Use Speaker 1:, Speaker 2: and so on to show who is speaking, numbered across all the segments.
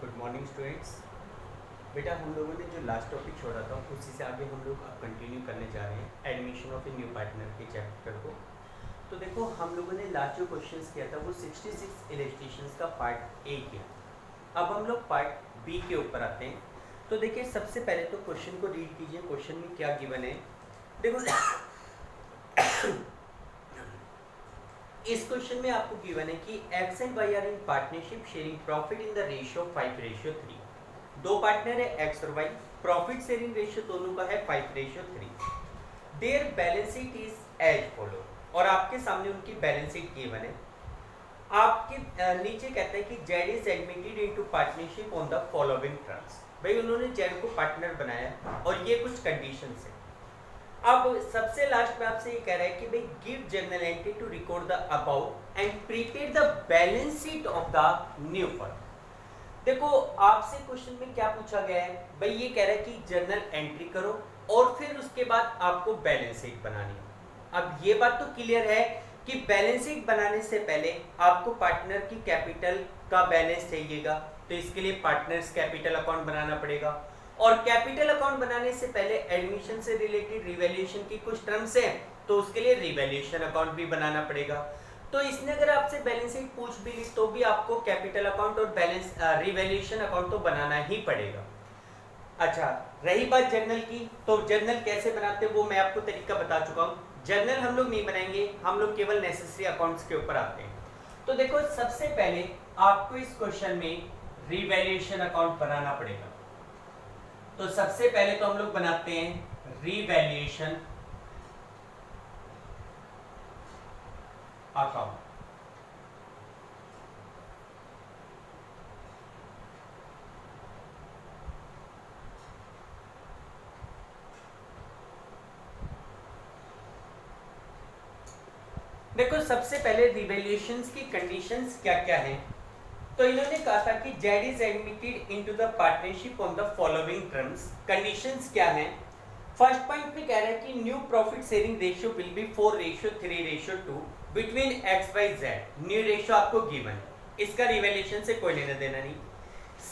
Speaker 1: Good morning students. बेटा हम लोगों ने जो लास्ट टॉपिक छोड़ा था उसी से आगे हम लोग अब कंटिन्यू करने जा रहे हैं admission of a new partner के चैप्टर को। तो देखो हम लोगों ने लास्ट जो क्वेश्चंस किया था वो 66 इलस्ट्रेशंस का पार्ट ए किया। अब हम लोग पार्ट बी के ऊपर आते हैं। तो देखिए सबसे पहले तो क्वेश्चन को रीड कीजिए। क्वेश्चन में क्या गिवन है देखो इस क्वेश्चन में आपको गिवन है कि X and Y are in partnership sharing profit in the ratio 5:3। दो पार्टनर है एक्स और वाई, प्रॉफिट शेयरिंग रेशियो दोनों का है 5:3। Their balance sheet is as follow, और आपके सामने उनकी बैलेंस शीट गिवन है। आपके नीचे कहते हैं कि Z is admitted into partnership on the following terms. भाई उन्होंने जेड को पार्टनर बनाया और ये कुछ कंडीशंस है। अब सबसे लास्ट में आपसे ये कह रहा है कि भाई give journal entry to record the about and prepare the balance sheet of the new firm. देखो आपसे क्वेश्चन में क्या पूछा गया है, भाई ये कह रहा है कि जर्नल एंट्री करो और फिर उसके बाद आपको बैलेंस शीट बनानी है। अब ये बात तो क्लियर है कि बैलेंस शीट बनाने से पहले आपको पार्टनर की कैपिटल का बैलेंस चाहिएगा, तो इसके लिए पार्टनर्स कैपिटल अकाउंट बनाना पड़ेगा। और कैपिटल अकाउंट बनाने से पहले एडमिशन से रिलेटेड रिवैल्यूएशन की कुछ टर्म्स हैं, तो उसके लिए रिवैल्यूएशन अकाउंट भी बनाना पड़ेगा। तो इसने अगर आपसे बैलेंस शीट पूछ भी ली तो भी आपको कैपिटल अकाउंट और बैलेंस रिवैल्यूएशन अकाउंट तो बनाना ही पड़ेगा। अच्छा, रही बात जर्नल की, तो जर्नल कैसे बनाते हैं वो मैं आपको तरीका बता चुका हूँ। जर्नल हम लोग नहीं बनाएंगे, हम लोग केवल नेसेसरी अकाउंट्स के ऊपर आते हैं। तो देखो सबसे पहले आपको इस क्वेश्चन में रिवैल्यूएशन अकाउंट बनाना पड़ेगा। तो सबसे पहले तो हम लोग बनाते हैं रिवैल्यूएशन अकाउंट। देखो सबसे पहले रिवैल्यूएशंस की कंडीशंस क्या क्या हैं। तो इन्होंने कहा था कि Z is admitted into the partnership on the following terms. Conditions क्या हैं? फर्स्ट पॉइंट में कह रहा है कि new profit sharing ratio will be 4:3:2 between X Y Z. New ratio आपको गिवन है, इसका रिवैल्यूएशन से कोई लेना देना नहीं।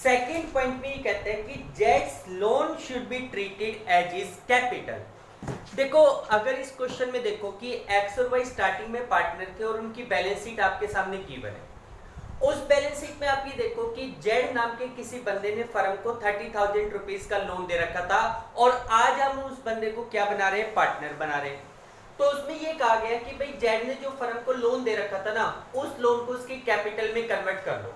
Speaker 1: सेकेंड पॉइंट में ये कहते हैं कि जेड्स loan should be treated as is capital. देखो अगर इस क्वेश्चन में देखो कि एक्स और वाई स्टार्टिंग में पार्टनर थे और उनकी बैलेंस शीट आपके सामने गिवन है। उस बैलेंस शीट में आप ये देखो कि जेड नाम के किसी बंदे ने फर्म को 30,000 रुपीज का लोन दे रखा था और आज हम उस बंदे को क्या बना रहे हैं, पार्टनर बना रहे हैं। तो उसमें ये कहा गया कि भाई जेड ने जो फर्म को लोन दे रखा था ना, उस लोन को उसके कैपिटल में कन्वर्ट कर लो।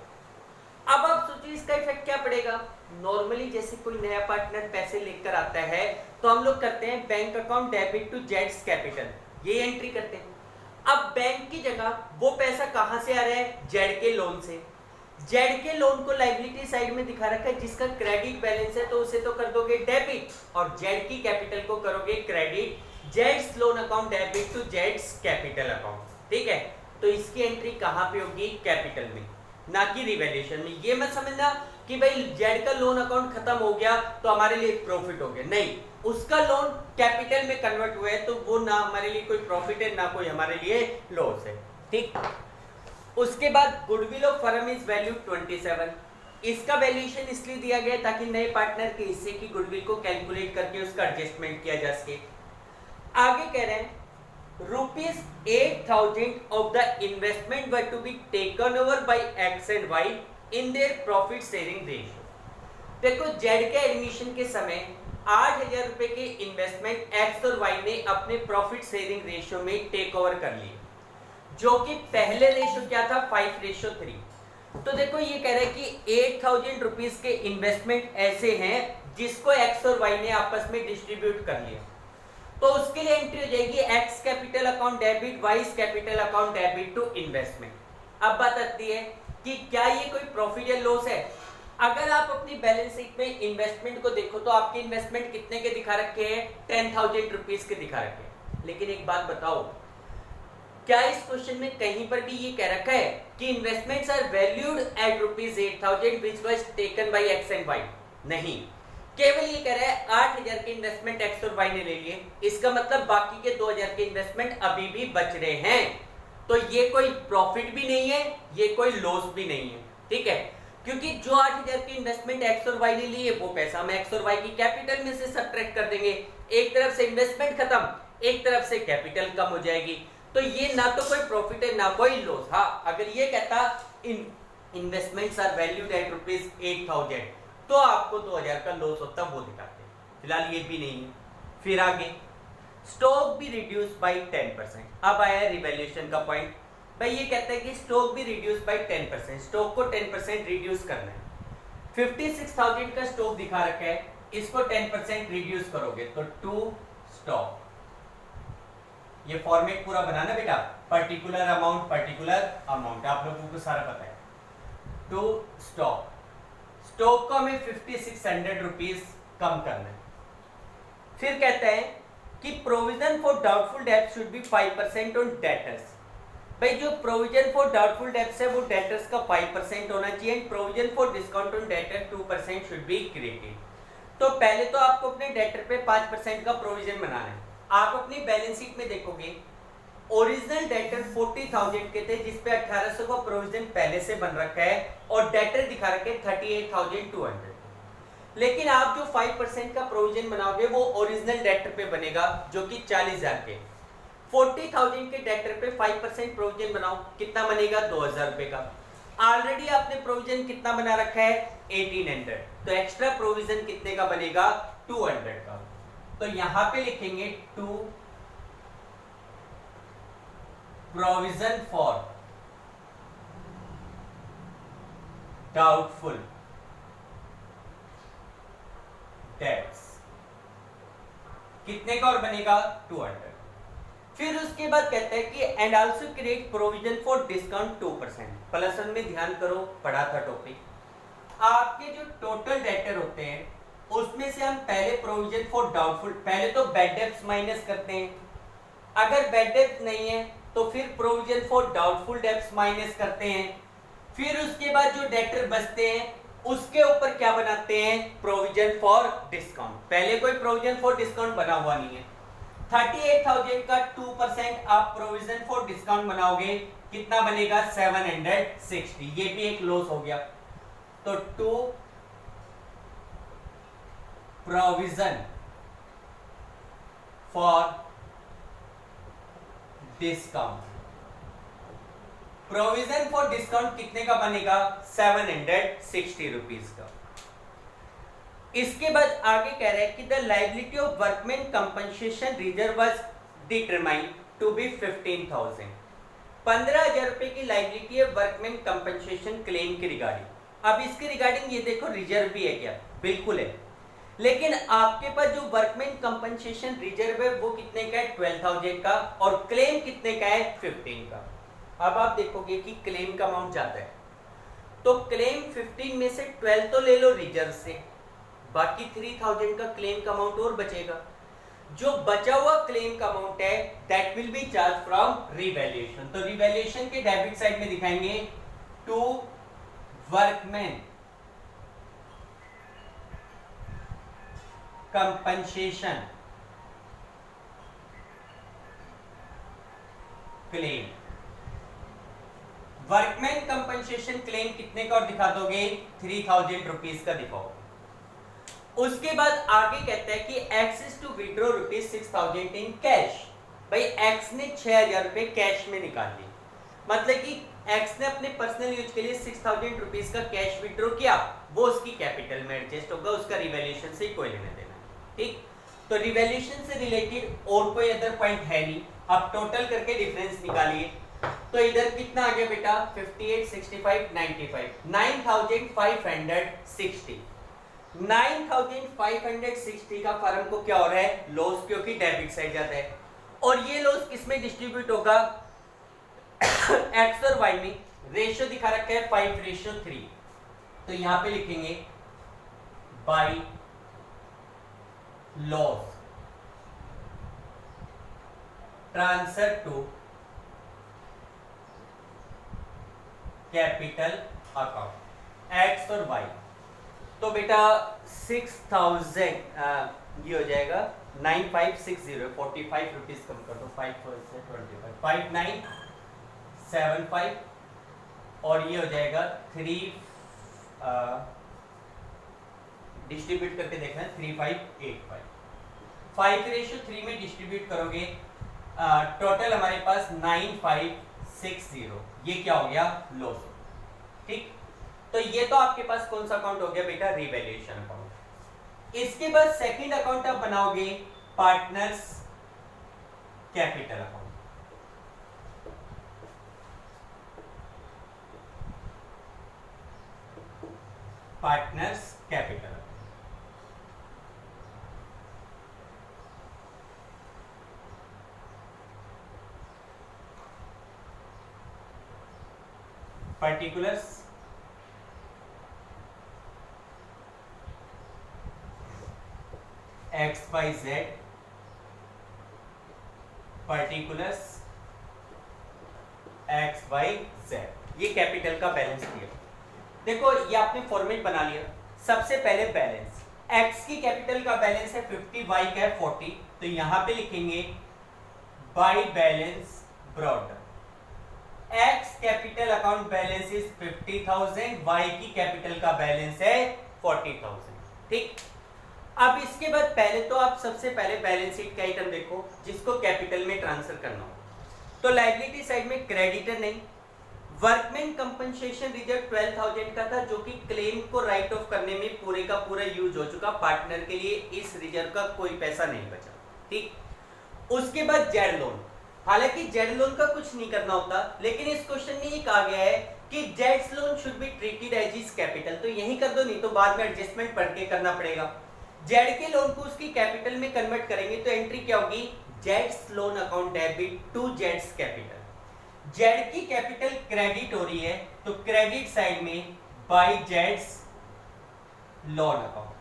Speaker 1: अब आप सोचिए इसका इफेक्ट क्या पड़ेगा। नॉर्मली जैसे कोई नया पार्टनर पैसे लेकर आता है तो हम लोग करते हैं बैंक अकाउंट डेबिट टू जेड्स कैपिटल, ये एंट्री करते हैं। अब बैंक की जगह वो पैसा कहां से आ रहा है, जेड के लोन से। जेड के लोन को लायबिलिटी साइड में दिखा रखा है, जिसका क्रेडिट बैलेंस है तो उसे तो कर दोगे डेबिट, और जेड की कैपिटल को करोगे credit. Jades loan account debit to जेड्स कैपिटल अकाउंट, ठीक है। तो इसकी एंट्री कहां पे होगी, कैपिटल में, ना कि रिवैल्यूएशन में। ये मत समझना कि भाई जेड का लोन अकाउंट खत्म हो गया तो हमारे लिए प्रॉफिट हो गया, नहीं, उसका लोन कैपिटल में कन्वर्ट हुआ है तो वो ना हमारे लिए कोई प्रॉफिट है ना कोई हमारे लिए लॉस है, ठीक। उसके बाद goodwill of firm is value 27। इसका वैल्यूएशन इसलिए दिया गया ताकि नए पार्टनर के हिस्से की गुडविल को कैलकुलेट करके उसका एडजस्टमेंट किया जा सके। आगे कह रहे हैं ₹8,000 of the investment were to be taken over by X and Y in their profit sharing ratio। देखो जेड के एडमिशन के समय 8,000 रुपए के इन्वेस्टमेंट एक्स और वाई ने अपने प्रॉफिट शेयरिंग रेशियो में टेक ओवर कर लिए, जो कि पहले रेशियो क्या था, 5:3। तो देखो ये कह रहा है कि 8,000 रुपीज के इन्वेस्टमेंट ऐसे हैं जिसको एक्स और वाई ने आपस में डिस्ट्रीब्यूट कर लिया। तो उसके लिए एंट्री हो जाएगी X capital account debit Y's capital account debit to investment. अब बात आती है कि क्या ये कोई प्रॉफिट या लॉस है। अगर आप अपनी बैलेंस शीट में इन्वेस्टमेंट को देखो तो आपके इन्वेस्टमेंट कितने के दिखा रखे हैं, 10,000 रुपीज के दिखा रखे हैं। लेकिन एक बात बताओ, क्या इस क्वेश्चन में कहीं पर भी ये कह रखा है कि investments are valued at ₹8,000 which was taken by X and Y? नहीं, केवल ये कह रहा है 8,000 के इन्वेस्टमेंट एक्स और वाई ने ले लिए, इसका मतलब बाकी के 2,000 के इन्वेस्टमेंट अभी भी बच रहे हैं। तो ये कोई प्रॉफिट भी नहीं है, ये कोई लॉस भी नहीं है, ठीक है। क्योंकि जो 8,000 की इन्वेस्टमेंट एक्स और वाई ने ली है वो पैसा हम एक्स और वाई की कैपिटल में से सब्ट्रैक्ट कर देंगे। एक तरफ से इन्वेस्टमेंट खत्म, एक तरफ से कैपिटल कम हो जाएगी। तो ये ना तो कोई प्रॉफिट है ना कोई लॉस। हाँ, अगर ये कहता इन्वेस्टमेंट्स आर वैल्यूड एट ₹8,000 तो आपको 2,000 का लॉस होता, वो दिखाते। फिलहाल ये भी नहीं है। फिर आगे स्टॉक भी रिड्यूस बाय 10%। अब आया रिवैल्यूएशन का पॉइंट। भाई ये कहता है कि स्टॉक भी रिड्यूस बाय 10%, स्टॉक को 10% रिड्यूस करना है। 56,000 का स्टॉक दिखा रखा है, इसको 10% रिड्यूस करोगे तो टू स्टॉक। ये फॉर्मेट पूरा बनाना बेटा, पर्टिकुलर अमाउंट आप लोगों को सारा पता है। टू स्टॉक, स्टॉक को हमें 5600 रुपीज कम करना है। फिर कहता है कि प्रोविजन फॉर डाउटफुल डेब्ट शुड बी 5% ऑन डेटर्स। भाई जो प्रोविजन फॉर डाउटफुल डेब्ट्स है वो डेटर्स का 5% होना चाहिए and provision for discount on debtor 2% should be created. तो पहले तो आपको अपने डेटर पे 5% का प्रोविजन बनाना है। आप अपनी बैलेंस शीट में देखोगे ओरिजिनल डेटर 40,000 के थे जिसपे 1800 का प्रोविजन पहले से बन रखा है और डेटर दिखा रखे 38,200। लेकिन आप जो 5% का प्रोविजन बनाओगे वो ओरिजिनल डेटर पे बनेगा जो कि 40,000 के। 40,000 के डेटर पे 5% प्रोविजन बनाओ, कितना बनेगा 2,000 रुपए का। ऑलरेडी आपने प्रोविजन कितना बना रखा है 1800, तो एक्स्ट्रा प्रोविजन कितने का बनेगा 200 का। तो यहां पे लिखेंगे to provision for doubtful debts, कितने का और बनेगा 200। फिर उसके बाद कहता है कि and also create provision for discount 2%। Plus one में ध्यान करो, पढ़ा था टॉपिक। आपके जो टोटल डेटर होते हैं उसमें से हम पहले प्रोविजन फॉर डाउटफुल, पहले तो बैड डेब्ट्स माइनस करते हैं। अगर बैड डेब्ट नहीं है तो फिर provision for doubtful debts minus करते हैं। फिर उसके बाद जो डेटर बचते हैं उसके ऊपर क्या बनाते हैं प्रोविजन फॉर डिस्काउंट। पहले कोई प्रोविजन फॉर डिस्काउंट बना हुआ नहीं है। 38,000 का 2% आप प्रोविजन फॉर डिस्काउंट बनाओगे, कितना बनेगा 760। ये भी एक लॉस हो गया। तो to provision for discount, provision for discount कितने का बनेगा 760 रुपीज का। इसके बाद आगे कह रहे हैं कि the liability of workman compensation reserve was determined to be 15,000। 15,000 रुपए की लायबिलिटी है वर्कमैन कंपनसेशन क्लेम की रिगार्डिंग। अब इसके रिगार्डिंग ये देखो रिजर्व भी है क्या, बिल्कुल है। लेकिन आपके पास जो वर्कमैन कंपनसेशन रिजर्व है वो कितने का है 12,000 का और क्लेम कितने का है 15 का। अब आप देखोगे कि क्लेम का अमाउंट ज्यादा है तो क्लेम 15 में से 12 तो ले लो रिजर्व से, बाकी 3,000 का क्लेम का अमाउंट और बचेगा। जो बचा हुआ क्लेम का अमाउंट है that will be charge from revaluation. तो रिवैल्यूएशन के डेबिट साइड में दिखाएंगे to workman compensation claim. Workman compensation claim कितने का और दिखा दोगे 3,000 रुपीज का दिखाओ। उसके बाद आगे कहता है कि excess to withdraw ₹6,000 in cash. भाई एक्स ने 6,000 रुपए कैश में निकाल ली, मतलब कि एक्स ने अपने पर्सनल यूज के लिए 6,000 रुपीज का कैश विड्रॉ किया, वो उसकी कैपिटल में एडजस्ट होगा, उसका रिवैल्यूएशन से कोई लेना देना। ठीक, तो रिवैल्यूएशन से रिलेटेड और कोई अदर पॉइंट है नहीं। अब टोटल करके डिफरेंस निकालिए। तो इधर कितना आ गया बेटा 58, 65, 95, 9,560। 9,560 का फर्म को क्या हो रहा है लॉस, क्योंकि डेबिट साइड ज्यादा है। और ये लॉस किसमें डिस्ट्रीब्यूट होगा एक्स और वाई में। रेशियो दिखा रखा है 5:3। तो यहां पे लिखेंगे by loss transfer to capital account X और वाई। तो बेटा 6,000 ये हो जाएगा 9,560, 45 रुपीज कम कर दो, 5 4 से 25, 5,975 और ये हो जाएगा 3 डिस्ट्रीब्यूट करके देखना है 3585 5:3 में डिस्ट्रीब्यूट करोगे टोटल हमारे पास 9560, ये क्या हो गया लॉस। ठीक, तो ये तो आपके पास कौन सा अकाउंट हो गया बेटा रिवैल्यूएशन अकाउंट। इसके बाद सेकंड अकाउंट आप बनाओगे partners capital account. Partners capital particulars XYZ particulars XYZ, ये कैपिटल का बैलेंस दिया। देखो ये आपने फॉर्मेट बना लिया। सबसे पहले बैलेंस X की कैपिटल का बैलेंस है 50, Y का है 40, तो यहां पे लिखेंगे by balance brought. X capital account balance is 50,000, Y की कैपिटल का बैलेंस है 40,000। ठीक, अब इसके बाद पहले तो आप सबसे पहले बैलेंस शीट का आइटम देखो जिसको कैपिटल में ट्रांसफर करना हो। तो लायबिलिटी साइड में क्रेडिटर नहीं, वर्कमैन कंपनसेशन रिजर्व 12,000 का था जो कि क्लेम को राइट ऑफ करने में पूरे का पूरा यूज हो चुका। पार्टनर के लिए इस रिजर्व का कोई पैसा नहीं बचा। ठीक, उसके बाद जेड लोन, हालांकि जेड लोन का कुछ नहीं करना होता, लेकिन इस क्वेश्चन में ये कहा गया है कि जेड्स loan should be treated as is capital, तो यही कर दो, नहीं तो बाद में एडजस्टमेंट पढ़ के करना पड़ेगा। जेड के लोन को उसकी कैपिटल में कन्वर्ट करेंगे तो एंट्री क्या होगी, Jades loan account debit to जेड्स कैपिटल। जेड की कैपिटल क्रेडिट हो रही है तो क्रेडिट साइड में bye Jades loan account.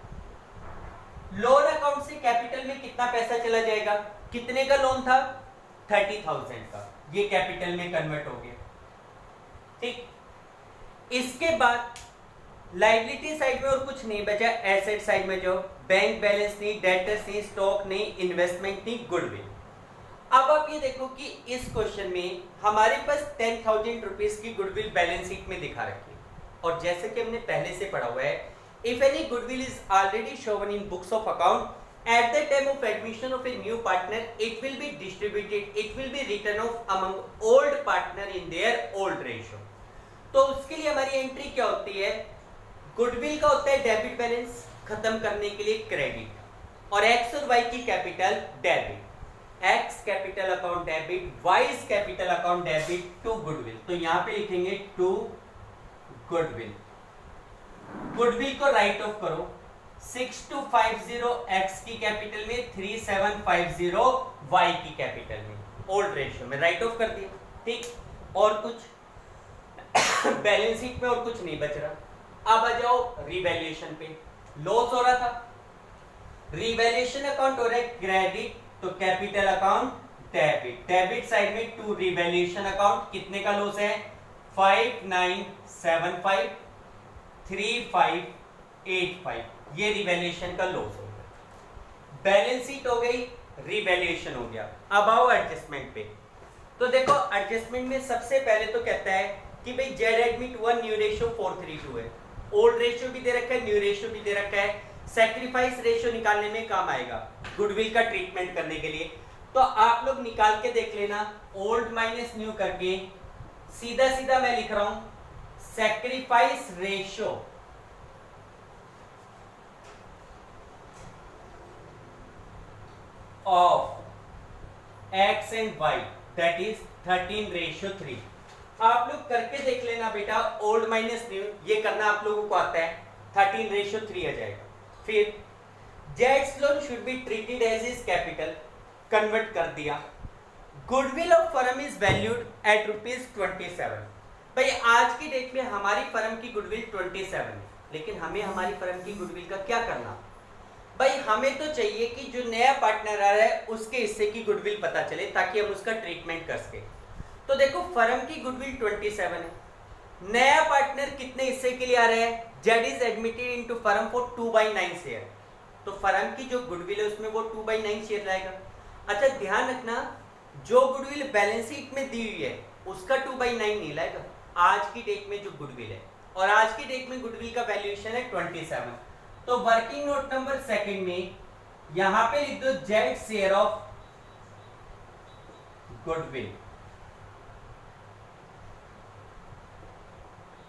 Speaker 1: Loan account से कैपिटल में कितना पैसा चला जाएगा, कितने का लोन था 30,000 का, ये कैपिटल में कन्वर्ट हो गया। ठीक, इसके बाद लायबिलिटी साइड में और कुछ नहीं बचा। एसेट साइड में जो बैंक बैलेंस नहीं, डेटर्स नहीं, स्टॉक नहीं, इन्वेस्टमेंट नहीं, गुडविल। अब आप ये देखो कि इस क्वेश्चन में हमारे पास 10,000 रुपीज की गुडविल बैलेंस शीट में दिखा रखी है, और जैसे कि हमने पहले से पढ़ा हुआ है, if any goodwill is already shown in books of account at the time of admission of a new partner, it will be distributed, it will be written off among old partner in their old ratio। तो उसके लिए हमारी entry क्या होती है, goodwill का होता है डेबिट बैलेंस, खत्म करने के लिए क्रेडिट, और एक्स और वाई की capital debit. X capital account debit, Y capital account debit to goodwill, तो यहां पे लिखेंगे टू गुडविल। गुडविल को राइट ऑफ करो 6250 x की कैपिटल में, 3750 y की कैपिटल में, ओल्ड रेशियो में राइट ऑफ कर दिया। ठीक, और कुछ बैलेंस शीट में और कुछ नहीं बच रहा। अब आ जाओ रिवैल्यूएशन पे। लॉस हो रहा था, रिवैल्यूएशन अकाउंट हो रहा है क्रेडिट, तो capital account debit, debit side में टू रिवैल्यूएशन अकाउंट, कितने का लॉस है 5975 3585, ये रिवैल्यूएशन का लॉस हो गया। बैलेंस शीट हो गई, रिवैल्यूएशन हो गया। अब आओ एडजस्टमेंट पे। तो देखो एडजस्टमेंट में सबसे पहले तो कहता है कि भाई जेड एडमिट 1 न्यू रेशियो 432 है, ओल्ड रेशियो भी दे रखा है, न्यू रेशियो भी दे रखा है। सैक्रिफाइस रेशियो निकालने में काम आएगा गुडविल का ट्रीटमेंट करने के लिए, तो आप लोग निकाल के देख लेना। ओल्ड माइनस न्यू करके सीधा सीधा मैं लिख रहा हूं sacrifice ratio of x and y that is 13:3। आप लोग करके देख लेना बेटा, ओल्ड माइनस न्यू ये करना आप लोगों को आता है, 13:3 आ जाएगा। फिर जेड्स loan should be treated as is capital, convert कर दिया। Goodwill of firm is valued at ₹27। भाई आज की डेट में हमारी फर्म की गुडविल 27 है, लेकिन हमें हमारी फर्म की गुडविल का क्या करना। भाई हमें तो चाहिए कि जो नया पार्टनर आ रहा है उसके हिस्से की गुडविल पता चले ताकि हम उसका ट्रीटमेंट कर सके। तो देखो फर्म की गुडविल 27 है, नया पार्टनर कितने हिस्से के लिए आ रहा है, Z is admitted into firm for 2/9 share, तो फर्म की जो गुडविल है उसमें वो 2/9 शेयर रहेगा। अच्छा ध्यान रखना, जो गुडविल बैलेंस शीट में दी हुई है उसका 2/9 नहीं लाएगा। आज की डेट में जो गुडविल है और आज की डेट में गुडविल का वैल्यूएशन है 27। तो वर्किंग नोट नंबर सेकंड में यहां पे लिख दो जेड शेयर ऑफ गुडविल।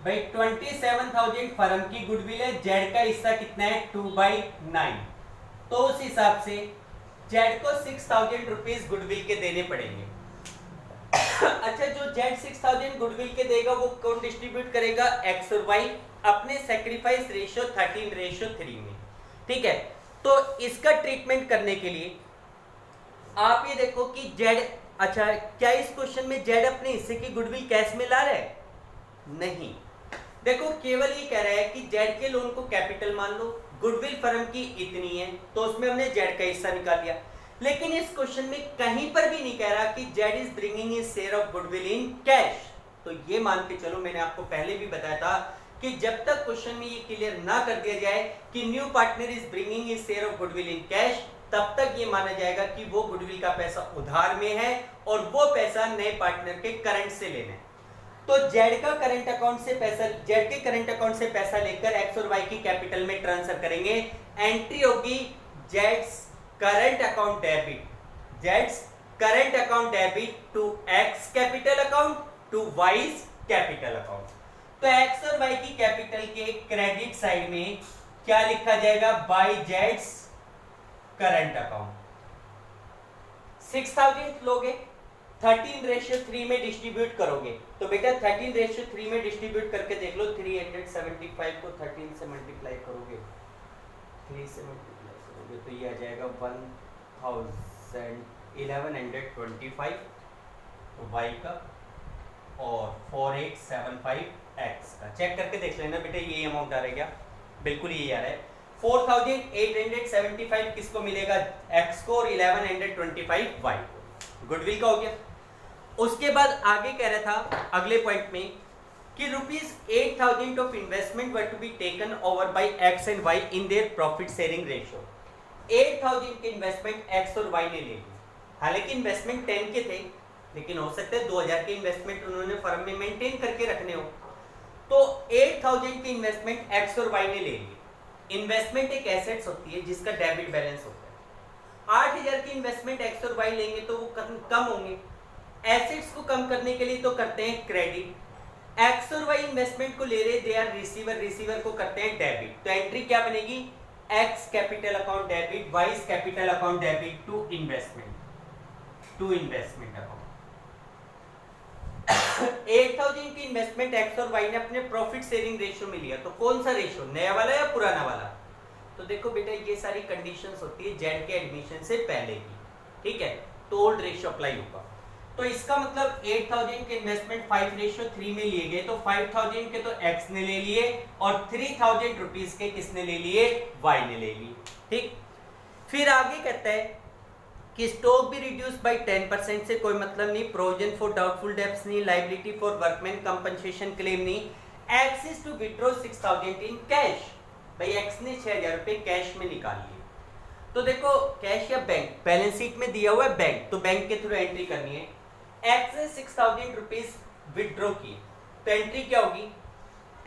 Speaker 1: भाई 27,000 फर्म की गुडविल है, जेड का हिस्सा कितना है 2/9। तो उस हिसाब से जेड को 6,000 रुपीज गुडविल के देने पड़ेंगे। अच्छा, जो जेड 6,000 गुडविल के देगा वो कौन डिस्ट्रीब्यूट करेगा? एक्स और वाई अपने सेक्रीफाइस रेशियो 13:3 में। ठीक है, तो इसका ट्रीटमेंट करने के लिए आप ये देखो कि जेड, अच्छा क्या इस क्वेश्चन में जेड अपने हिस्से की गुडविल कैश में ला रहा है? नहीं, देखो केवल ये कह रहा है कि जेड के लोन को कैपिटल मान लो, गुडविल फर्म की इतनी है तो उसमें हमने जेड का हिस्सा निकाल लिया। लेकिन इस क्वेश्चन में कहीं पर भी नहीं कह रहा कि Z is bringing his share of goodwill in cash. तो ये मान के चलो, मैंने आपको पहले भी बताया था कि जब तक क्वेश्चन में ये क्लियर ना कर दिया जाए कि new partner is bringing his share of goodwill in cash, तब तक ये माना जाएगा कि वो गुडविल का पैसा उधार में है और वो पैसा नए पार्टनर के करंट से लेना है। तो जेड का करंट अकाउंट से पैसा, जेड के करंट अकाउंट से पैसा लेकर एक्स और वाई की कैपिटल में ट्रांसफर करेंगे। एंट्री होगी Jades current account debit, Jades current account debit to x capital account to wise capital account. तो एक्स और वाई की कैपिटल के क्रेडिट साइड में क्या लिखा जाएगा? Bye Jades current account. 6,000 लोगे, 13:3 में डिस्ट्रीब्यूट करोगे तो बेटा 13:3 में डिस्ट्रीब्यूट करके देख लो। 375 को 13 से मल्टीप्लाई करोगे, 3 से मल्टीप्लाई करोगे तो ये आ जाएगा 1125 वाई का और 4875 एक्स का। चेक करके देख लेना बेटा, ये अमाउंट आ रहा है क्या? बिल्कुल ये आ रहा है। 4875 किसको मिलेगा? एक्स को, और 1125 वाई को। गुडविल का हो गया। उसके बाद आगे कह रहा था अगले पॉइंट में कि ₹8,000 of investment were to be taken over by X and Y in their profit sharing ratio. 8,000 के इन्वेस्टमेंट एक्स और वाई ने ले ली। हालांकि इन्वेस्टमेंट 10 के थे, लेकिन हो सकता है 2,000 के इन्वेस्टमेंट उन्होंने फर्म में मेंटेन करके रखने हो। तो 8,000 की इन्वेस्टमेंट एक्स और वाई ने ले ली। इन्वेस्टमेंट एक एसेट्स होती है जिसका डेबिट बैलेंस होता है। 8,000 की इन्वेस्टमेंट एक्स और वाई लेंगे तो वो कम होंगे। एसेट्स को कम करने के लिए तो करते हैं क्रेडिट। एक्स और वाई इन्वेस्टमेंट को ले रहे, दे आर रिसीवर, रिसीवर को करते हैं डेबिट। तो एंट्री क्या बनेगी? X capital account debit, Y capital account debit to investment account. 8,000 की इन्वेस्टमेंट एक्स और वाई ने अपने प्रॉफिट शेयरिंग रेशियो में लिया। तो कौन सा रेशियो, नया वाला या पुराना वाला? तो देखो बेटा, ये सारी कंडीशंस होती है जेड के एडमिशन से पहले की। ठीक है, तो ओल्ड रेशियो अप्लाई होगा। तो इसका मतलब 8,000 के इन्वेस्टमेंट 5:3 में लिए गए, तो 5,000 के तो एक्स ने ले लिए और 3,000 रुपीज के किसने ले लिए? वाई ने ले लिए। ठीक, फिर आगे कहता है कि स्टॉक भी रिड्यूस बाय 10% से कोई मतलब नहीं, प्रोविजन फॉर डाउटफुल डेब्ट्स नहीं, liability for workman compensation claim नहीं, X is to withdraw 6,000 in cash. भाई एक्स ने 6,000 रुपए कैश में निकाल लिए। तो देखो कैश या बैंक, बैलेंस शीट में दिया हुआ है बैंक, तो बैंक के थ्रू एंट्री करनी है। एक्स ने 6,000 रुपीज विथड्रॉ की, तो एंट्री क्या होगी?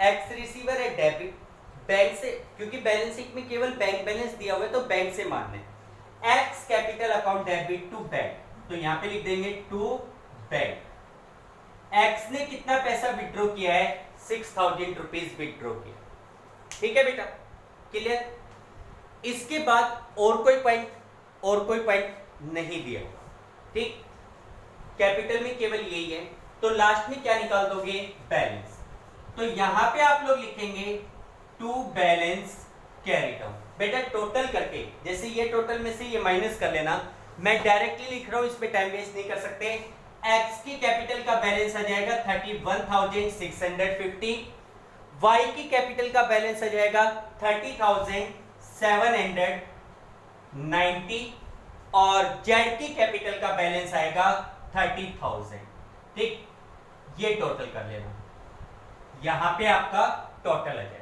Speaker 1: एक्स रिसीवर है डेबिट, बैंक से, क्योंकि बैलेंस शीट में केवल बैंक बैलेंस दिया हुआ है तो बैंक से मानना है। X capital account debit to bank, तो यहां पे लिख देंगे टू बैंक। एक्स ने कितना पैसा विथड्रॉ किया है? 6,000 रुपीज विथड्रॉ किया। ठीक है बेटा, क्लियर? इसके बाद और कोई पॉइंट नहीं दिया होगा। ठीक, कैपिटल में केवल यही है। तो लास्ट में क्या निकाल दोगे? बैलेंस। तो यहां पे आप लोग लिखेंगे टू बैलेंस कैरी डाउन। बेटा टोटल करके, जैसे ये टोटल में से ये माइनस कर लेना, मैं डायरेक्टली लिख रहा हूं, इसमें टाइम वेस्ट नहीं कर सकते। एक्स की कैपिटल का बैलेंस आ जाएगा 31,650, वाई की कैपिटल का बैलेंस आ जाएगा 30,790 और जेड की कैपिटल का बैलेंस आएगा 30,000। ठीक, ये टोटल कर लेना, यहां पे आपका टोटल आ जाएगा।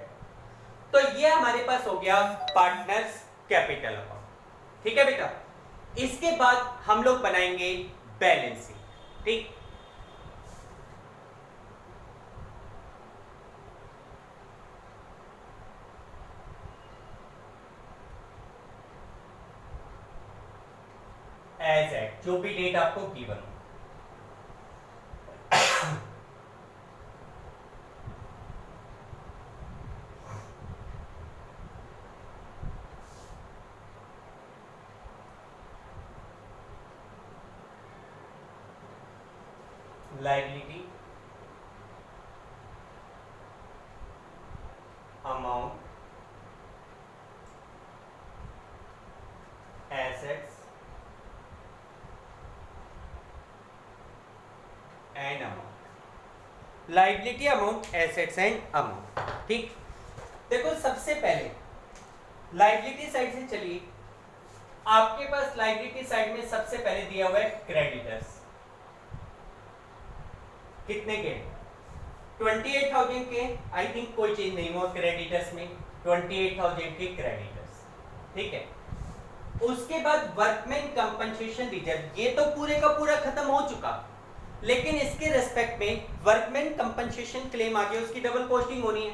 Speaker 1: तो ये हमारे पास हो गया पार्टनर्स कैपिटल अकाउंट। ठीक है बेटा, इसके बाद हम लोग बनाएंगे बैलेंस शीट। ठीक, एज एट, जो भी डेट आपको गिवन हो। Liability amount assets and amount, liability amount assets and amount. ठीक, देखो सबसे पहले लाइबिलिटी साइड से चलिए। आपके पास लाइबिलिटी साइड में सबसे पहले दिया हुआ है क्रेडिटर्स, कितने के 28,000 के, आई थिंक कोई चेंज नहीं हुआ क्रेडिटर्स में, 28,000 के क्रेडिटर्स। ठीक है, उसके बाद वर्कमैन कंपनसेशन रिजर्व, ये तो पूरे का पूरा खत्म हो चुका, लेकिन इसके रेस्पेक्ट में वर्कमैन कंपनसेशन क्लेम आ गया, उसकी डबल पोस्टिंग होनी है।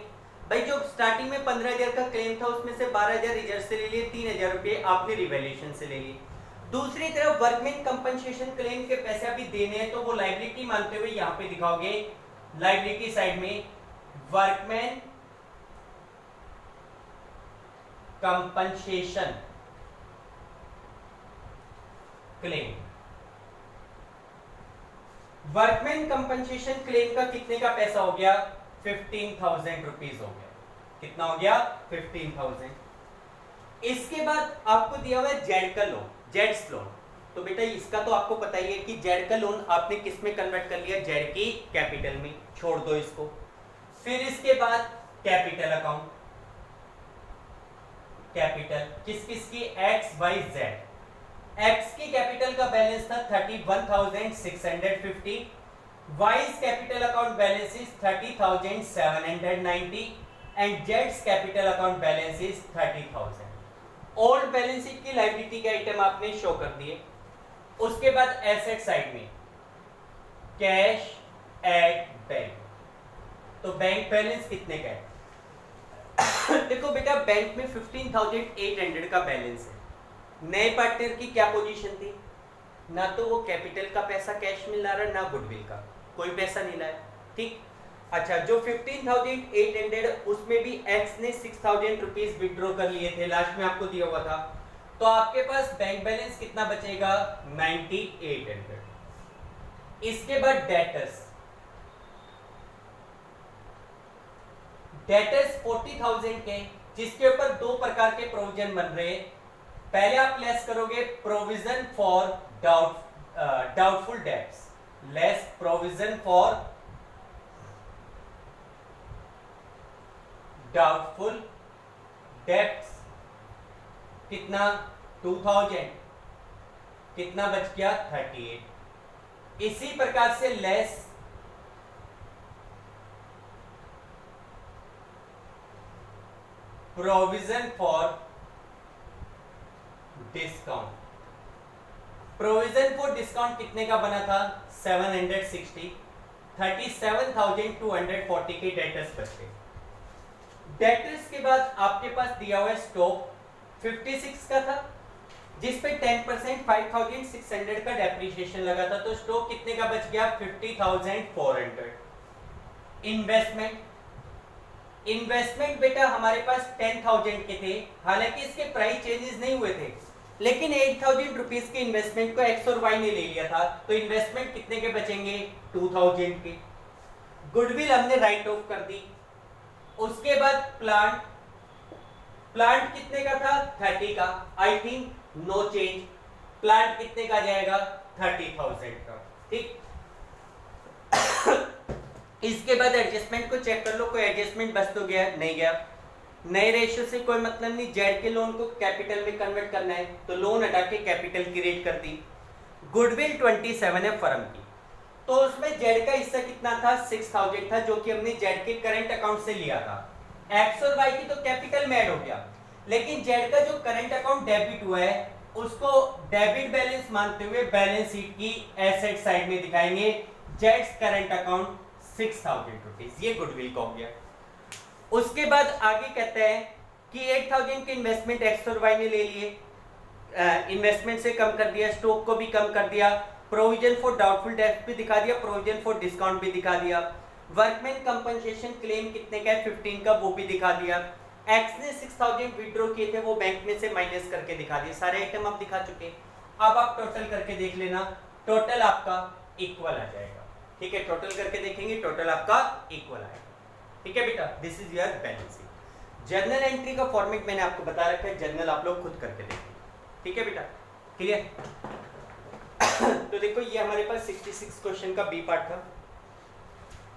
Speaker 1: भाई जो स्टार्टिंग में 15,000 का क्लेम था उसमें से 12,000 रिजर्व से ले लिए, 3,000 रुपए आपने रिवैल्यूएशन से ले लिए। दूसरी तरफ वर्कमैन कंपनसेशन क्लेम के पैसे अभी देने हैं, तो वो लायबिलिटी मानते हुए यहां पे दिखाओगे लायबिलिटी साइड में workman compensation claim. Workman compensation claim का कितने का पैसा हो गया 15,000 रुपीज हो गया। कितना हो गया 15,000। इसके बाद आपको दिया हुआ है जेड का लोन, जेड्स लोन। तो बेटा इसका तो आपको पता ही है कि जेड का लोन आपने किस में कन्वर्ट कर लिया, जेड की कैपिटल में, छोड़ दो इसको। फिर इसके बाद कैपिटल अकाउंट, कैपिटल किस किस की एक्स वाई जेड। एक्स की कैपिटल का बैलेंस था 31,650, Y's capital account balance is 30,790 and जेड्स capital account balance is 30,000। Old balance sheet की लायबिलिटी के आइटम आपने शो कर दिए। उसके बाद एसेट साइड में कैश एट बैंक, तो बैंक बैलेंस कितने का है देखो बेटा बैंक में 15,800 का बैलेंस है। नए पार्टनर की क्या पोजीशन थी, ना तो वो कैपिटल का पैसा कैश में ला रहा, ना गुडविल का, कोई पैसा नहीं लाया। ठीक, अच्छा जो 15,800 उसमें भी एक्स ने 6,000 रुपीज विड्रॉ कर लिए थे, लास्ट में आपको दिया हुआ था, तो आपके पास बैंक बैलेंस कितना बचेगा 9,800। इसके बाद डेटर्स, डेटर्स 40,000 के, जिसके ऊपर दो प्रकार के प्रोविजन बन रहे हैं। पहले आप लेस करोगे provision for doubtful debts, less provision for doubtful debts, कितना 2,000, कितना बच गया 38। इसी प्रकार से less provision for discount, provision for discount कितने का बना था 760, 37,240 के डेटर्स बचे। डेटर्स के बाद आपके पास दिया हुआ है स्टॉक 56 का था, जिस पे 10% 5,600 का डेप्रिसिएशन लगा था, तो स्टॉक कितने का बच गया 50,400। इन्वेस्टमेंट, इन्वेस्टमेंट बेटा हमारे पास 10,000 के थे, हालांकि इसके प्राइस चेंजेस नहीं हुए थे, लेकिन 8,000 रुपीज के इन्वेस्टमेंट को एक्स और वाई ने ले लिया था, तो इन्वेस्टमेंट कितने के बचेंगे 2,000 के। गुडविल हमने राइट ऑफ कर दी। उसके बाद प्लांट, प्लांट कितने का था 30 का, I think no change, plant कितने का जाएगा 30,000 का। ठीक इसके बाद एडजस्टमेंट को चेक कर लो, कोई एडजस्टमेंट बच तो गया नहीं गया। नए रेशियो से कोई मतलब नहीं, जेड के लोन को कैपिटल में कन्वर्ट करना है, तो लोन हटा के कैपिटल की रेट कर दी। गुडविल 27 है फर्म की, तो उसमें जेड का हिस्सा कितना था 6,000 था, जो कि हमने जेड के करंट अकाउंट से लिया था। एक्स और वाई की तो कैपिटल में ऐड हो गया, लेकिन जेड का जो करंट अकाउंट डेबिट हुआ है उसको डेबिट बैलेंस मानते हुए बैलेंस शीट की एसेट साइड में दिखाएंगे जेड्स करंट अकाउंट 6,000 रुपीज, ये गुडविल का हो गया। उसके बाद आगे कहते हैं कि 8,000 के इन्वेस्टमेंट एक्स और वाई ने ले लिए, इन्वेस्टमेंट से कम कर दिया, स्टॉक को भी कम कर दिया, प्रोविजन फॉर डाउटफुल डेट भी दिखा दिया, प्रोविजन फॉर डिस्काउंट भी दिखा दिया, वर्कमैन कंपनसेशन क्लेम कितने का है 15 का वो भी दिखा दिया, एक्स ने 6000 विड्रॉ किए थे वो बैंक में से माइनस करके दिखा दिए, सारे आइटम आप दिखा चुके। अब आप टोटल करके देख लेना, टोटल आपका इक्वल आ जाएगा। ठीक है, टोटल करके देखेंगे, टोटल आपका इक्वल आएगा। ठीक है बेटा, this is your balance sheet. Journal entry का फॉर्मेट मैंने आपको बता रखा है, जर्नल आप लोग खुद करके देखेंगे। ठीक है बेटा, क्लियर? तो देखो ये हमारे पास 66 क्वेश्चन का बी पार्ट था।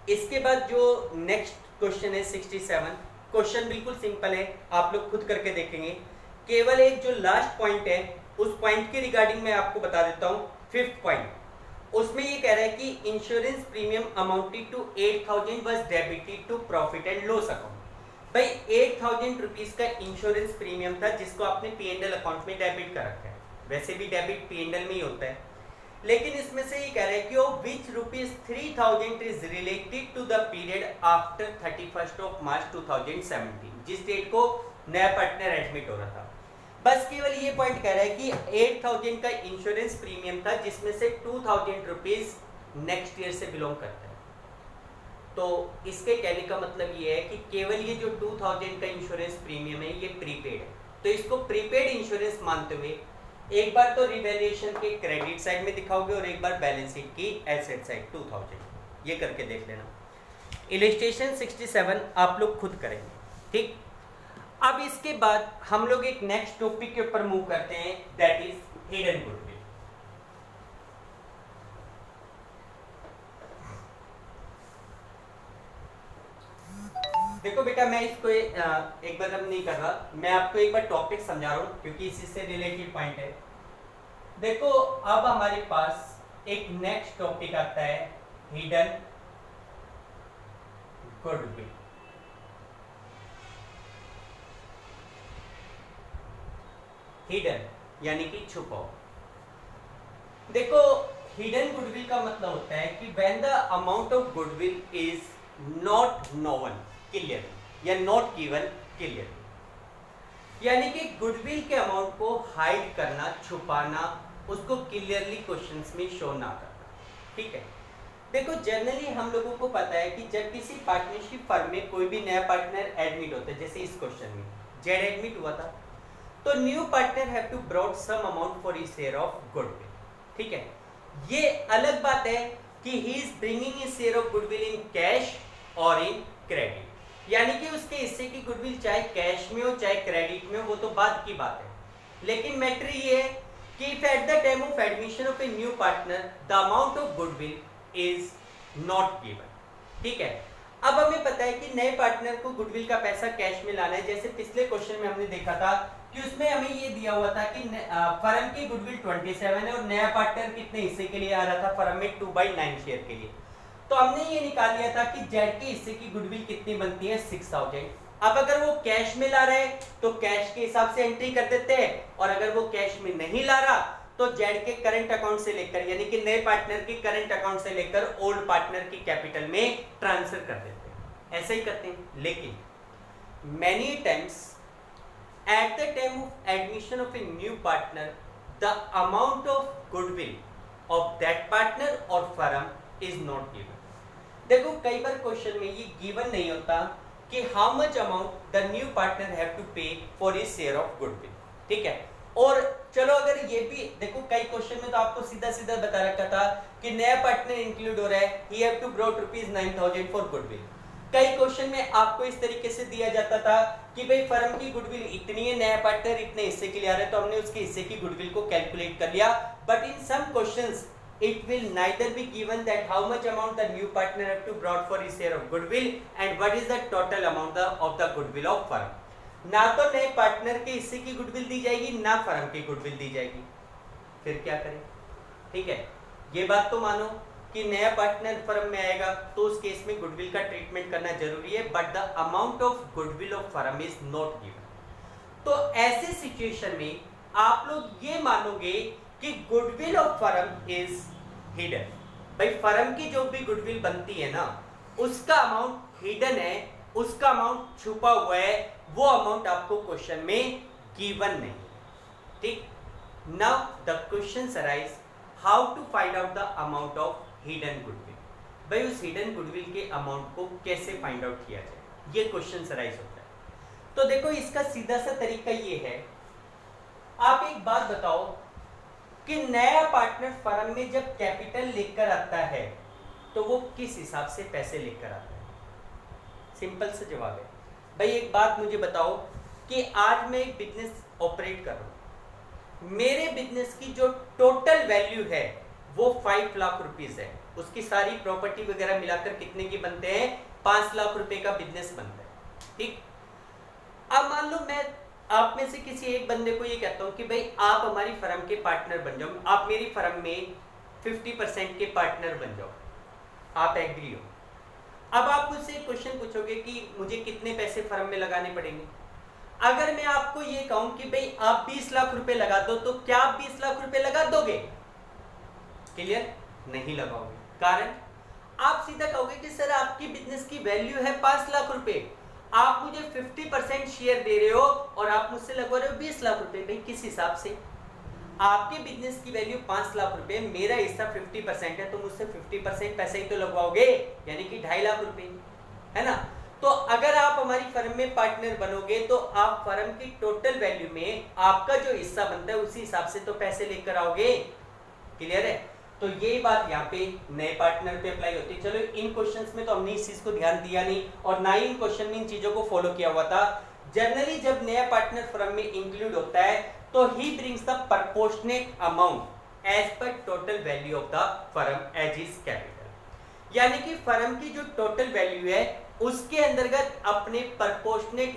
Speaker 1: इसके बाद जो नेक्स्ट क्वेश्चन है 67, क्वेश्चन बिल्कुल सिंपल है, आप लोग खुद करके देखेंगे। केवल एक जो लास्ट पॉइंट है उस पॉइंट के रिगार्डिंग मैं आपको बता देता हूँ। 5th पॉइंट, उसमें ये कह रहा है कि insurance premium amounted to 8000 was debited to profit and loss account. भाई 8000 रुपीज का इंश्योरेंस प्रीमियम था जिसको आपने P&L अकाउंट में डेबिट कर रखा है। वैसे भी डेबिट P&L में ही होता है, लेकिन इसमें से ये कह रहा है कि which rupees 3000 is related to the period after 31st of March 2017, जिस डेट को नया पार्टनर एडमिट हो रहा था। बस केवल ये पॉइंट कह रहा है कि 8000 का इंश्योरेंस प्रीमियम था जिसमें से 2000 रुपीज नेक्स्ट ईयर से बिलोंग करता है। तो इसके कहने का मतलब ये है कि केवल ये जो 2000 का इंश्योरेंस प्रीमियम है ये प्रीपेड है, तो इसको प्रीपेड इंश्योरेंस मानते हुए एक बार तो रिवैल्यूएशन के क्रेडिट साइड में दिखाओगे और एक बार बैलेंस शीट की एसेट साइड 2000, ये करके देख लेना। इलस्ट्रेशन 67 आप लोग खुद करेंगे। ठीक, अब इसके बाद हम लोग एक नेक्स्ट टॉपिक के ऊपर मूव करते हैं, दैट इज हिडन गुडविल। देखो बेटा, मैं इसको एक बार अब नहीं कर रहा, मैं आपको एक बार टॉपिक समझा रहा हूँ क्योंकि इसी से रिलेटेड पॉइंट है। देखो अब हमारे पास एक नेक्स्ट टॉपिक आता है हिडन गुडविल। हिडन यानी कि छुपाओ। देखो हिडन गुडविल का मतलब होता है कि when the amount of goodwill is not known clear या नॉट गिवन क्लियर, यानी कि गुडविल के अमाउंट को हाइड करना, छुपाना, उसको क्लियरली क्वेश्चंस में शो ना करना। ठीक है, देखो जनरली हम लोगों को पता है कि जब किसी पार्टनरशिप फर्म में कोई भी नया पार्टनर एडमिट होता है, जैसे इस क्वेश्चन में जेड एडमिट हुआ था, तो new partner have to brought some amount for his share of goodwill. ठीक है, ये अलग बात है कि he is bringing his share of goodwill in cash और इन क्रेडिट, यानी कि उसके हिस्से की गुडविल चाहे कैश में हो चाहे क्रेडिट में हो, वो तो बाद की बात है। लेकिन मैटर ये है कि if at the time of admission of a new partner the amount of goodwill is not given. ठीक है, अब हमें पता है कि नए पार्टनर को गुडविल का पैसा कैश में लाना है। जैसे पिछले क्वेश्चन में हमने देखा था कि उसमें हमें ये दिया हुआ था कि फर्म की गुडविल 27 है और नया पार्टनर कितने हिस्से के लिए आ रहा था, फर्म में 2/9 शेयर के लिए। तो हमने ये निकाल लिया था कि जेड के हिस्से की गुडविल कितनी बनती है 6000। अब अगर वो कैश में ला रहे हैं तो कैश के हिसाब से एंट्री कर देते हैं, और अगर वो कैश में नहीं ला रहा तो जेड के करंट अकाउंट से लेकर, यानी कि नए पार्टनर के करंट अकाउंट से लेकर ओल्ड पार्टनर की कैपिटल में ट्रांसफर कर देते हैं। ऐसे ही करते हैं। लेकिन many times at the time of admission of a new partner the amount of goodwill of that partner और फर्म इज नॉट गिवन। देखो कई बार क्वेश्चन में ये गिवन नहीं होता कि how much amount the new partner have to pay for his share of goodwill. ठीक है, और चलो अगर ये भी देखो, कई क्वेश्चन में तो आपको सीधा सीधा बता रखा था कि नया पार्टनर इंक्लूड हो रहा है, he have to brought ₹9000 for goodwill. कई क्वेश्चन में आपको इस तरीके से दिया जाता था कि भाई फर्म की गुडविल इतनी है, नया पार्टनर इतने हिस्से के लिए आ रहा है, तो हमने उसके हिस्से की गुडविल को कैलकुलेट कर लिया। But in some questions it will neither be given that how much amount the new partner have to brought for his share of goodwill and what is the total amount of the goodwill of firm। ना तो नए partner के हिस्से की goodwill दी जाएगी, ना firm की goodwill दी जाएगी। फिर क्या करें? ठीक है, ये बात तो मानो कि नया पार्टनर फर्म में आएगा तो उस केस में गुडविल का ट्रीटमेंट करना जरूरी है, but the amount of goodwill of firm is not given. तो ऐसे सिचुएशन में आप लोग ये मानोगे कि goodwill of firm is hidden. भाई फर्म की जो भी गुडविल बनती है ना, उसका अमाउंट हिडन है, उसका अमाउंट छुपा हुआ है, वो अमाउंट आपको क्वेश्चन में गिवन नहीं। ठीक, now the question arise, how to find out the amount of hidden goodwill. भाई उस हिडन गुडविल के अमाउंट को कैसे फाइंड आउट किया जाए, ये क्वेश्चन अराइज होता है। तो देखो इसका सीधा सा तरीका ये है, आप एक बात बताओ कि नया पार्टनर फर्म में जब कैपिटल लेकर आता है तो वो किस हिसाब से पैसे लेकर आता है? सिंपल सा जवाब है। भाई एक बात मुझे बताओ कि आज मैं एक बिजनेस ऑपरेट कर रहा हूं, मेरे बिजनेस की जो टोटल वैल्यू है वो 5 लाख रुपीस है, उसकी सारी प्रॉपर्टी वगैरह मिलाकर कितने की बनते हैं? 5 लाख रुपए का बिजनेस बनता है। ठीक, अब मान लो मैं आप में से किसी एक बंदे को ये कहता हूं कि भाई आप हमारी फर्म के पार्टनर बन जाओ, आप मेरी फर्म में 50% के पार्टनर बन जाओ, आप एग्री हो। अब आप मुझसे एक क्वेश्चन पूछोगे कि मुझे कितने पैसे फर्म में लगाने पड़ेंगे। अगर मैं आपको ये कहूं कि भाई आप 20 लाख रुपए लगा दो, तो क्या आप 20 लाख रुपए लगा दोगे? क्लियर? नहीं लगाओगे। कारण आप सीधा कहोगे कि सर आपकी बिजनेस की वैल्यू है 5 लाख रुपए, आप मुझे 50% शेयर दे रहे हो और आप मुझसे लगवा रहे हो 20 लाख रुपए। भाई किस हिसाब से? आपके बिजनेस की वैल्यू 5 लाख रुपए, मेरा हिस्सा 50% है, तो मुझसे 50% पैसे ही तो लगवाओगे, यानी कि 2.5 लाख रुपए, है ना। तो अगर आप हमारी फर्म में पार्टनर बनोगे तो आप फर्म की टोटल वैल्यू में आपका जो हिस्सा बनता है उसी हिसाब से तो पैसे लेकर आओगे। क्लियर है? तो यही बात यहाँ पे नए पार्टनर पे अप्लाई होती है। चलो इन क्वेश्चंस में तो हमने इस चीज को ध्यान दिया नहीं और ना ही इन क्वेश्चन में इन चीजों को फॉलो किया हुआ था। जनरली जब नया पार्टनर फर्म में इंक्लूड होता है तो he brings the proportionate amount as per total value of the firm as is capital, यानी कि फर्म की जो टोटल वैल्यू है उसके अंतर्गत अपने प्रपोर्शनेट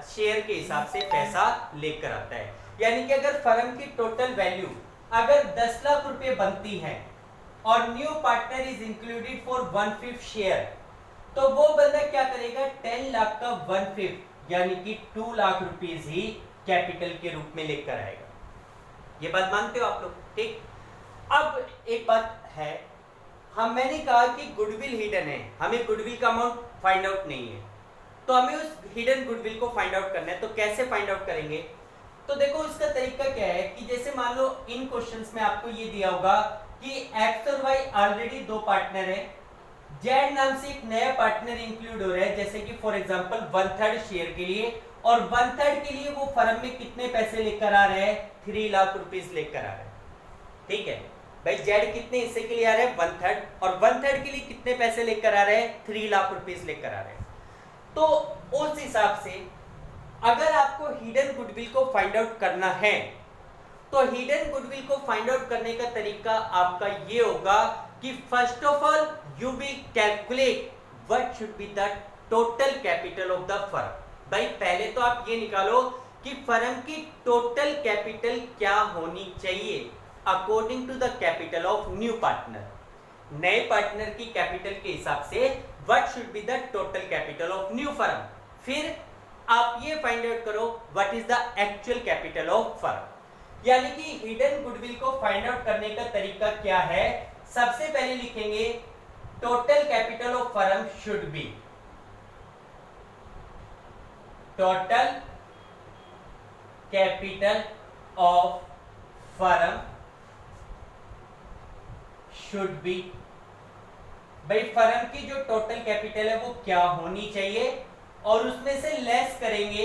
Speaker 1: शेयर के हिसाब से पैसा लेकर आता है। यानी कि अगर फर्म की टोटल वैल्यू अगर 10 लाख रुपए बनती है और new partner is included for 1/5 share, तो वो बंदा क्या करेगा? 10 लाख का 1/5 यानी कि 2 लाख रुपीस ही कैपिटल के रूप में लेकर आएगा। ये बात मानते हो आप लोग? ठीक। अब एक बात है, मैंने कहा कि गुडविल हिडन है, हमें गुडविल का अमाउंट फाइंड आउट नहीं है, तो हमें उस हिडन गुडविल को फाइंड आउट करना है। तो कैसे फाइंड आउट करेंगे? तो देखो इसका तरीका क्या है कि जैसे मान लो इन क्वेश्चंस में आपको ये दिया होगा कि एक्स और वाई ऑलरेडी 2 पार्टनर है, जेड नाम से एक नया पार्टनर इंक्लूड हो रहा है, जैसे कि फॉर एग्जांपल 1/3 शेयर के लिए, और 1/3 के लिए वो फर्म में कितने पैसे लेकर आ रहे हैं? 3 लाख रुपीस लेकर आ रहे हैं। ठीक है भाई, जेड कितने हिस्से के लिए आ रहे हैं? 1/3, और 1/3 के लिए कितने पैसे लेकर आ रहे हैं? 3 लाख रुपीस लेकर आ रहे हैं। तो उस हिसाब से अगर आपको हिडन गुडविल को फाइंड आउट करना है तो हिडन गुडविल को फाइंड आउट करने का तरीका आपका ये होगा कि first of all you will calculate what should be the total capital of the firm. भाई पहले तो आप ये निकालो कि फर्म की टोटल कैपिटल क्या होनी चाहिए according to the capital of new partner. नए पार्टनर की कैपिटल के हिसाब से what should be the total capital of new firm. फिर आप ये फाइंड आउट करो what is the actual capital of firm. यानी कि हिडन गुडविल को फाइंड आउट करने का तरीका क्या है? सबसे पहले लिखेंगे total capital of firm should be, total capital of firm should be. भाई फर्म की जो टोटल कैपिटल है वो क्या होनी चाहिए, और उसमें से लेस करेंगे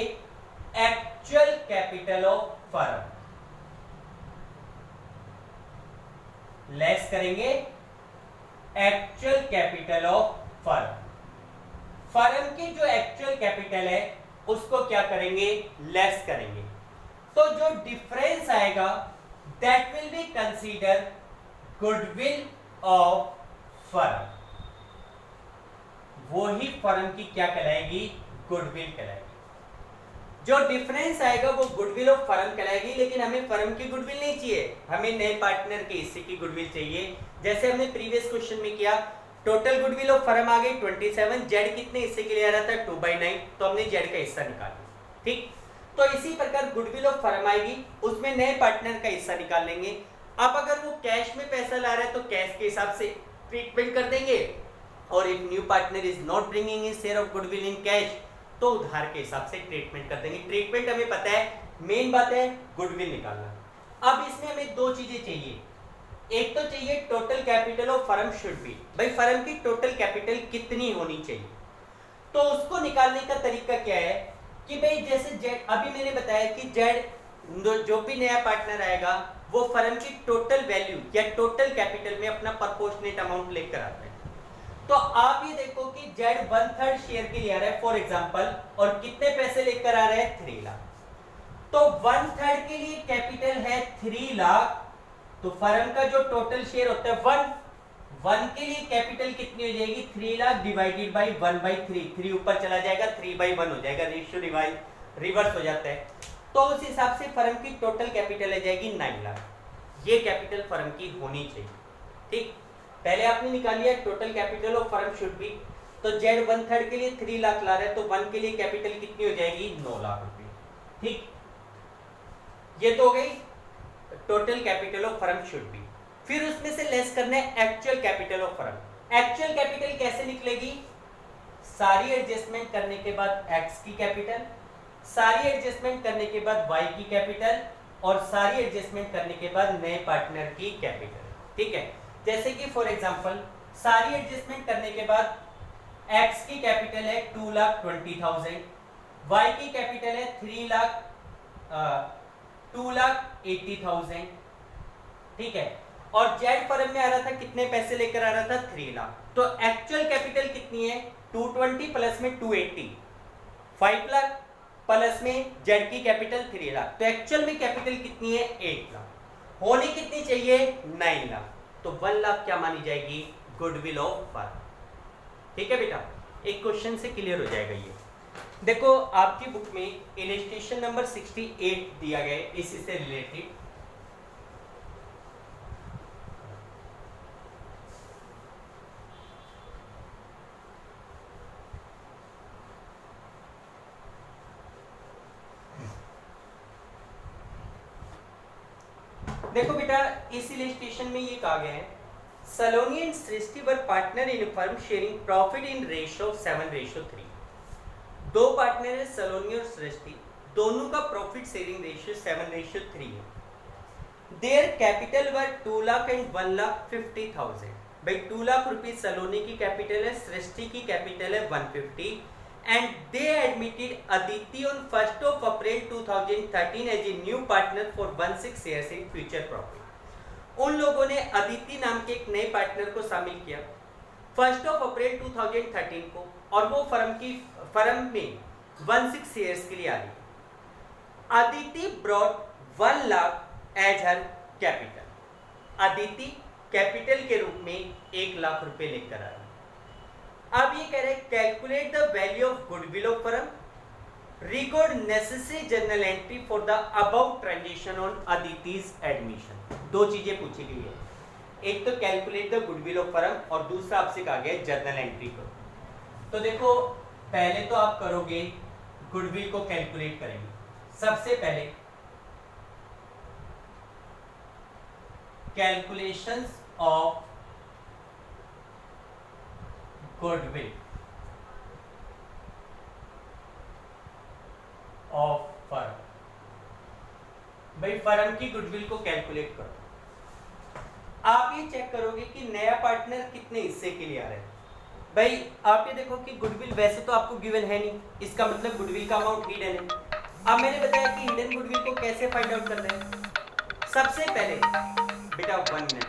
Speaker 1: actual capital of firm, less करेंगे actual capital of firm. Firm की जो एक्चुअल कैपिटल है उसको क्या करेंगे? लेस करेंगे। तो जो डिफरेंस आएगा that will B consider goodwill of firm. वो ही फर्म की क्या कहलाएगी? गुडविल कहलाएगी। जो डिफरेंस आएगा वो गुडविल ऑफ फर्म कहलाएगी, लेकिन हमें फर्म की गुडविल नहीं चाहिए, हमें नए पार्टनर के हिस्से की गुडविल चाहिए। जैसे हमने प्रीवियस क्वेश्चन में किया, टोटल गुडविल ऑफ फर्म आ गई 27, जेड कितने हिस्से के लिए आ रहा था? 2/9, तो हमने जेड का हिस्सा निकाला। ठीक, तो इसी प्रकार गुडविल ऑफ फर्म आएगी, उसमें नए पार्टनर का हिस्सा निकाल लेंगे। अब अगर वो कैश में पैसा ला रहा है तो कैश के हिसाब से ट्रीटमेंट कर देंगे, और if new partner is not bringing his share of goodwill in cash तो उधार के हिसाब से ट्रीटमेंट कर देंगे। ट्रीटमेंट हमें पता है, मेन बात है गुडविल निकालना। अब इसमें हमें दो चीजें चाहिए, एक तो चाहिए total capital of firm should be, भाई फर्म की टोटल कैपिटल कितनी होनी चाहिए। तो उसको निकालने का तरीका क्या है कि भाई जैसे जेड, अभी मैंने बताया कि जेड जो भी नया पार्टनर आएगा वो फर्म की टोटल वैल्यू या टोटल कैपिटल में अपना प्रपोर्शनेट अमाउंट लेकर आता है। तो आप ये देखो कि जेड 1/3 शेयर के लिए आ रहा है फॉर एग्जांपल, और कितने पैसे लेकर आ रहा है 3 लाख। तो 1/3 के लिए कैपिटल है 3 लाख, तो फर्म का जो टोटल शेयर होता है 1 के लिए कैपिटल कितनी हो जाएगी 3 लाख डिवाइडेड बाई 1/3, 3 ऊपर चला जाएगा 3/1 हो जाएगा, रेशियो रिवर्स हो जाता है। तो उस हिसाब से फर्म की टोटल कैपिटल आ जाएगी 9 लाख। ये कैपिटल फर्म की होनी चाहिए। ठीक, पहले आपने निकाल लिया total capital of firm should B, तो जेड 1/3 के लिए 3 लाख ला रहा है, तो 1 के लिए कैपिटल कितनी हो जाएगी 9 लाख रुपए। ठीक, ये तो हो गई total capital of firm should B. फिर उसमें से लेस करना है actual capital of firm. Actual capital कैसे निकलेगी, सारी एडजस्टमेंट करने के बाद एक्स की कैपिटल, सारी एडजस्टमेंट करने के बाद वाई की कैपिटल, और सारी एडजस्टमेंट करने के बाद नए पार्टनर की कैपिटल। ठीक है, जैसे कि फॉर एग्जांपल सारी एडजस्टमेंट करने के बाद x की कैपिटल है 2,20,000, y की कैपिटल है 2,80,000। ठीक है, और जेड फर्म में आ रहा था कितने पैसे लेकर आ रहा था 3 लाख। तो एक्चुअल कैपिटल कितनी है 220 प्लस में 280, 5 लाख प्लस में जेड की कैपिटल 3 लाख। तो एक्चुअल में कैपिटल कितनी है 8 लाख, होनी कितनी चाहिए 9 लाख। तो 1 लाख क्या मानी जाएगी गुडविल ऑफ फर्म। ठीक है बेटा, एक क्वेश्चन से क्लियर हो जाएगा ये। देखो आपकी बुक में इलस्ट्रेशन नंबर 68 दिया गया है इसी से रिलेटेड। देखो बेटा इस इलस्ट्रेशन में ये कहा गया है Saloni and Srishti were partner in firm sharing profit in ratio 7:3। दो पार्टनर है सलोनी और सृष्टि, दोनों का प्रॉफिट शेयरिंग रेशियो 7:3 है। Their capital were 2 lakh and 1,50,000। भाई 2 लाख रुपए सलोनी की कैपिटल है, सृष्टि की कैपिटल है 150, and they admitted Aditi on 1st of April 2013 as a new partner for 16 shares in future profit। उन लोगों ने अदिति नाम के एक नए पार्टनर को शामिल किया 1st of April 2013 को, और वो फर्म में 16 शेयर्स के लिए आ रही। अदिति ब्रॉट 1 लाख एज हर कैपिटल। अदिति कैपिटल के रूप में 1 लाख रुपए लेकर आ रही। अब ये कह रहे हैं calculate the value of goodwill of firm, record necessary journal entry for the above transaction on Aditi's admission. दो चीजें पूछी गई है, एक तो calculate the goodwill of firm और दूसरा आपसे कहा गया जर्नल एंट्री करो। तो देखो पहले तो आप करोगे गुडविल को कैलकुलेट करेंगे। सबसे पहले calculations of goodwill of firm. भाई फर्म की गुडविल को कैलकुलेट करो। आप ये चेक करोगे कि नया पार्टनर कितने हिस्से के लिए आ रहा है। भाई आप ये देखो कि गुडविल वैसे तो आपको गिवन है नहीं, इसका मतलब गुडविल का अमाउंट हिडन है। अब मैंने बताया कि हिडन गुडविल को कैसे फाइंड आउट करना है। सबसे पहले बेटा 1 मिनट